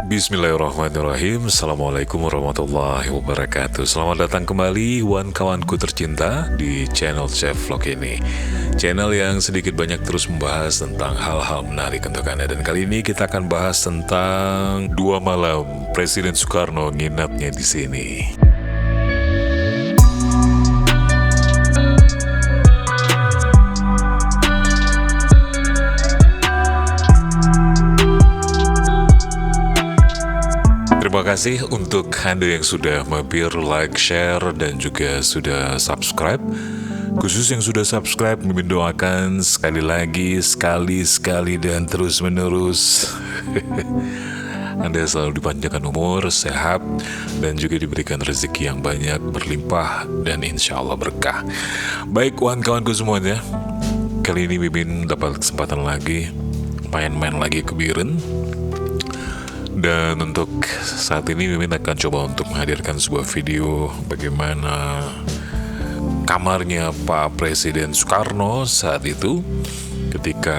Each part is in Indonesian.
Bismillahirrahmanirrahim. Assalamualaikum warahmatullahi wabarakatuh. Selamat datang kembali kawan-kawanku tercinta di channel Chef Vlog ini, channel yang sedikit banyak terus membahas tentang hal-hal menarik untuk Anda. Dan kali ini kita akan bahas tentang 2 malam Presiden Soekarno nginapnya di sini. Terima kasih untuk Anda yang sudah mampir, like, share, dan juga sudah subscribe. Khusus yang sudah subscribe, Mimin doakan sekali lagi, sekali, dan terus-menerus Anda selalu dipanjangkan umur, sehat, dan juga diberikan rezeki yang banyak, berlimpah, dan insya Allah berkah. Baik kawan-kawanku semuanya, kali ini Mimin dapat kesempatan lagi main-main lagi ke Biren. Dan untuk saat ini Mimin akan coba untuk menghadirkan sebuah video bagaimana kamarnya Pak Presiden Soekarno saat itu ketika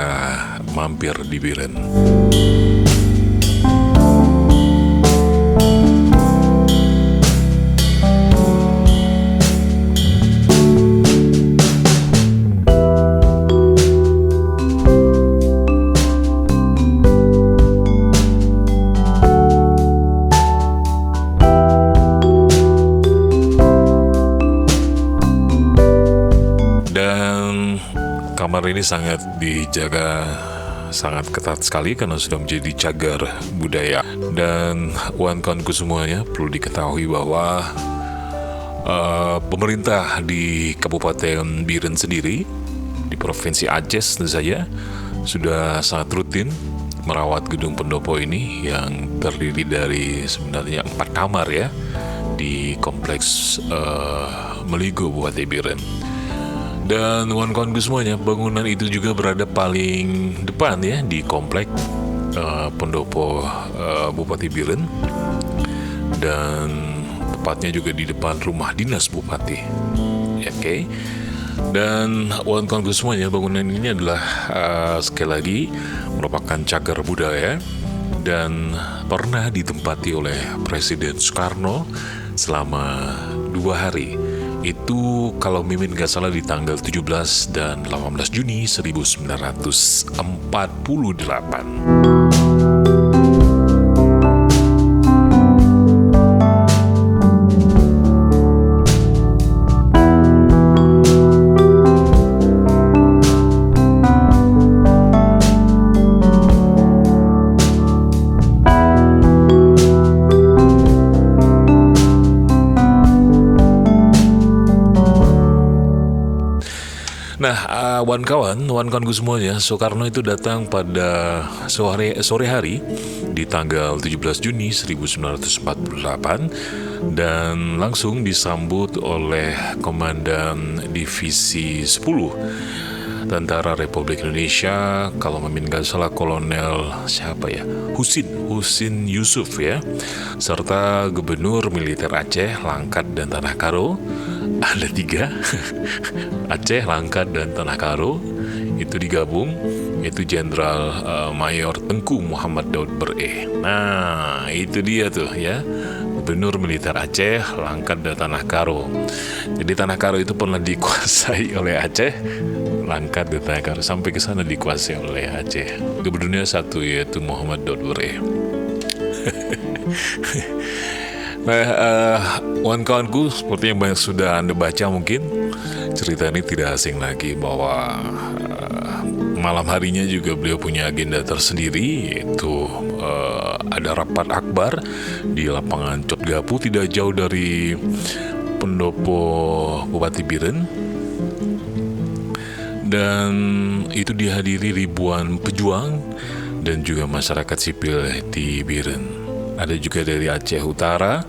mampir di Biren. Kamar ini sangat dijaga sangat ketat sekali karena sudah menjadi cagar budaya. Dan kawan-kawanku semuanya, perlu diketahui bahwa pemerintah di Kabupaten Biren sendiri di Provinsi Aceh tentu saja sudah sangat rutin merawat gedung pendopo ini yang terdiri dari sebenarnya 4 kamar ya di kompleks Meligo Bupati Biren. Dan kawan-kawanku semuanya, bangunan itu juga berada paling depan ya di komplek pendopo Bupati Biren, dan tepatnya juga di depan rumah dinas Bupati. Oke. Dan kawan-kawanku semuanya, bangunan ini adalah sekali lagi merupakan cagar budaya dan pernah ditempati oleh Presiden Soekarno selama 2 hari. Itu kalau Mimin gak salah di tanggal 17 dan 18 Juni 1948. Nah, kawan-kawanku semuanya, Soekarno itu datang pada sore hari di tanggal 17 Juni 1948 dan langsung disambut oleh Komandan Divisi 10 Tentara Republik Indonesia, kalau Mimin gak salah Kolonel siapa ya, Husin Yusuf ya, serta Gubernur Militer Aceh, Langkat, dan Tanah Karo. Ada 3 Aceh, Langkat, dan Tanah Karo itu digabung, itu Jenderal Mayor Tengku Muhammad Daud Ber-E. Nah itu dia tuh ya, Gubernur Militer Aceh, Langkat, dan Tanah Karo. Jadi Tanah Karo itu pernah dikuasai oleh Aceh, Langkat, dan Tanah Karo sampai ke sana dikuasai oleh Aceh. Gubernurnya satu, yaitu Muhammad Daud Ber-E. Nah, kawan-kawanku, seperti yang banyak sudah Anda baca mungkin, cerita ini tidak asing lagi bahwa malam harinya juga beliau punya agenda tersendiri, yaitu ada rapat akbar di lapangan Cotgapu tidak jauh dari pendopo Bupati Biren, dan itu dihadiri ribuan pejuang dan juga masyarakat sipil di Biren. Ada juga dari Aceh Utara,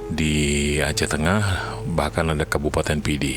di Aceh Tengah, bahkan ada Kabupaten Pidi.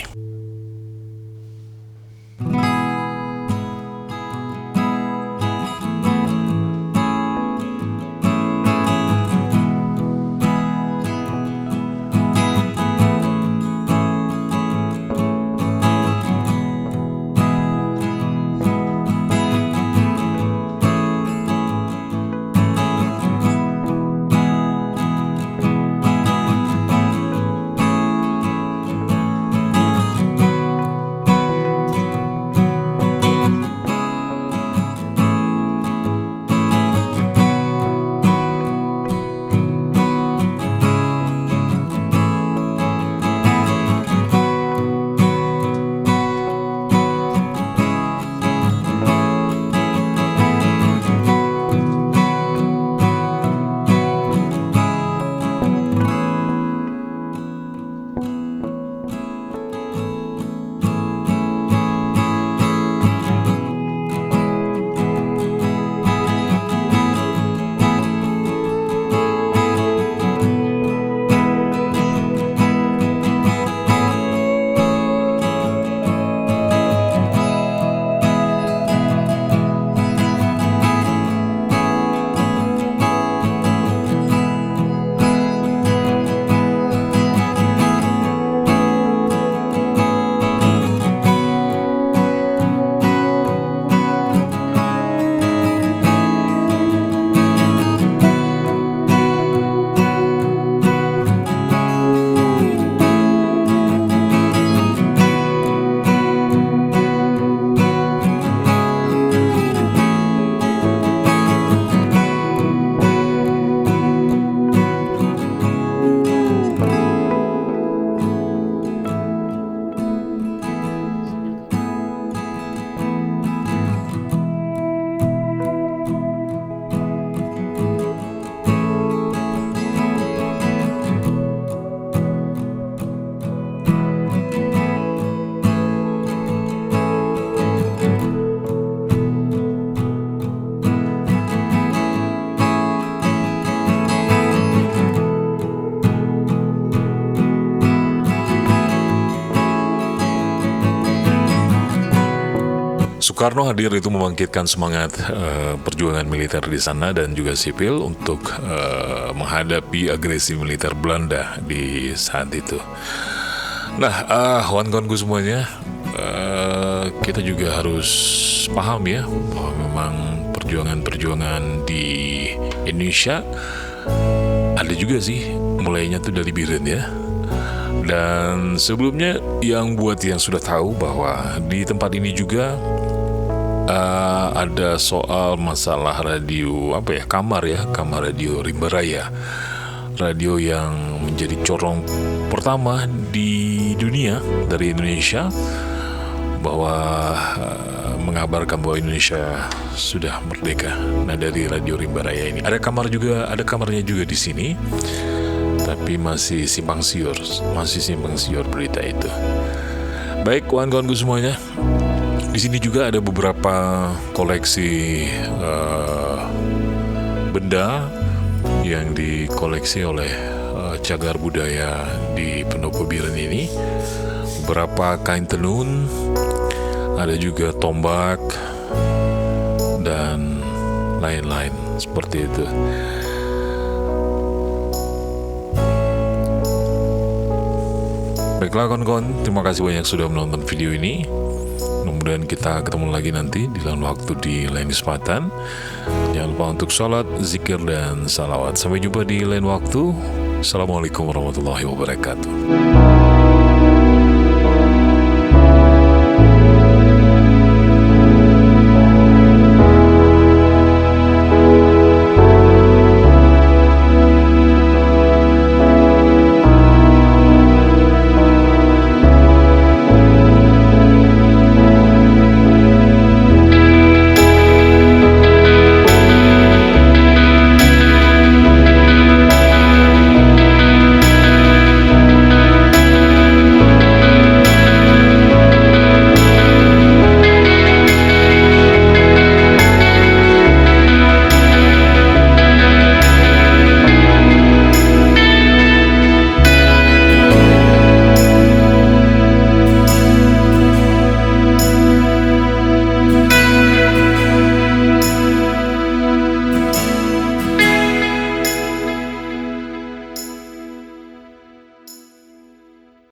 Soekarno hadir itu membangkitkan semangat perjuangan militer di sana dan juga sipil untuk menghadapi agresi militer Belanda di saat itu. Nah, kawan-kawanku semuanya, kita juga harus paham ya bahwa memang perjuangan-perjuangan di Indonesia ada juga sih mulainya tuh dari Biren ya. Dan sebelumnya yang buat yang sudah tahu bahwa di tempat ini juga ada soal masalah radio kamar radio Rimba Raya, radio yang menjadi corong pertama di dunia dari Indonesia, bahwa mengabarkan bahwa Indonesia sudah merdeka. Nah, dari radio Rimba Raya ini ada kamarnya juga di sini, tapi masih simpang siur berita itu. Baik, kawan-kawanku semuanya, di sini juga ada beberapa koleksi benda yang dikoleksi oleh cagar budaya di Pendopo Biren ini. Beberapa kain tenun, ada juga tombak dan lain-lain seperti itu. Baiklah kawan-kawan, terima kasih banyak sudah menonton video ini. Mudah-mudahan kita ketemu lagi nanti di lain waktu di lain kesempatan. Jangan lupa untuk sholat, zikir, dan salawat. Sampai jumpa di lain waktu. Assalamualaikum warahmatullahi wabarakatuh.